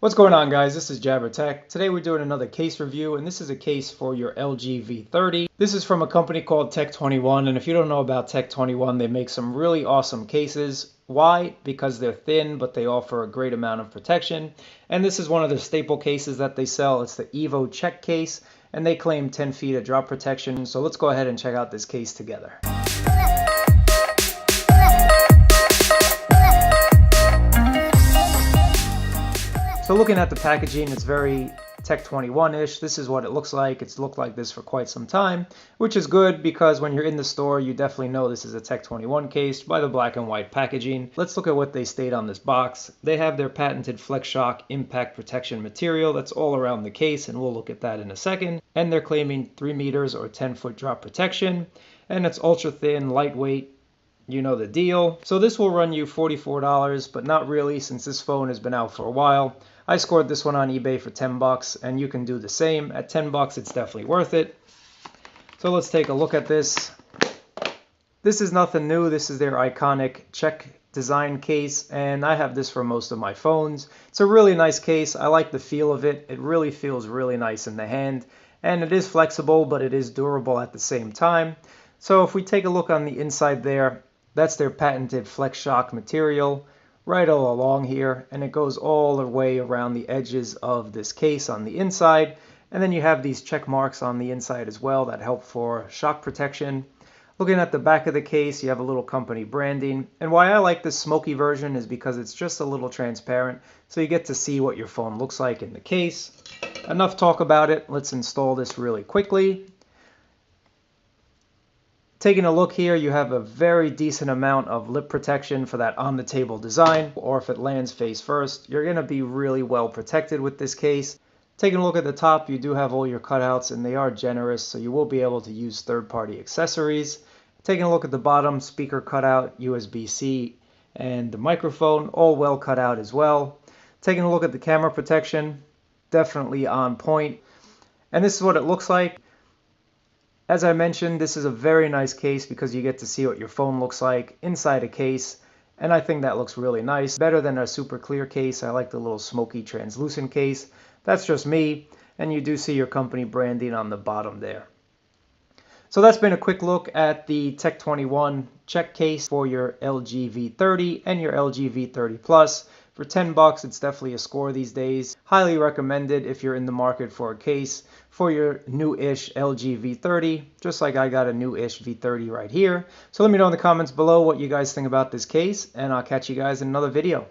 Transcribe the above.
What's going on, guys? This is Jabber Tech. Today we're doing another case review, and this is a case for your Lg V30. This is from a company called Tech21, and if you don't know about Tech21, they make some really awesome cases. Why? Because they're thin, but they offer a great amount of protection. And this is one of their staple cases that they sell. It's the Evo Check case, and they claim 10 feet of drop protection. So let's go ahead and check out this case together. So looking at the packaging, it's very Tech21-ish. This is what it looks like. It's looked like this for quite some time, which is good because when you're in the store, you definitely know this is a Tech21 case by the black and white packaging. Let's look at what they state on this box. They have their patented Flex Shock impact protection material that's all around the case, and we'll look at that in a second. And they're claiming 3 meters or 10-foot drop protection, and it's ultra thin, lightweight. You know the deal. So this will run you $44, but not really since this phone has been out for a while. I scored this one on eBay for 10 bucks, and you can do the same. At 10 bucks, it's definitely worth it. So let's take a look at this. This is nothing new. This is their iconic check design case, and I have this for most of my phones. It's a really nice case. I like the feel of it. It really feels really nice in the hand, and it is flexible, but it is durable at the same time. So if we take a look on the inside there, that's their patented Flex Shock material right all along here, and it goes all the way around the edges of this case on the inside. And then you have these check marks on the inside as well that help for shock protection. Looking at the back of the case, you have a little company branding. And why I like this smoky version is because it's just a little transparent, so you get to see what your phone looks like in the case. Enough talk about it. Let's install this really quickly. Taking a look here, you have a very decent amount of lip protection for that on-the-table design, or if it lands face first, you're going to be really well protected with this case. Taking a look at the top, you do have all your cutouts, and they are generous, so you will be able to use third-party accessories. Taking a look at the bottom, speaker cutout, USB-C, and the microphone, all well cut out as well. Taking a look at the camera protection, definitely on point. And this is what it looks like. As I mentioned, this is a very nice case because you get to see what your phone looks like inside a case, and I think that looks really nice. Better than a super clear case. I like the little smoky translucent case. That's just me, and you do see your company branding on the bottom there. So that's been a quick look at the Tech21 check case for your Lg V30 and your Lg V30 Plus. For 10 bucks, it's definitely a score these days. Highly recommended if you're in the market for a case for your new-ish Lg V30, just like I got a new-ish V30 right here. So let me know in the comments below what you guys think about this case, and I'll catch you guys in another video.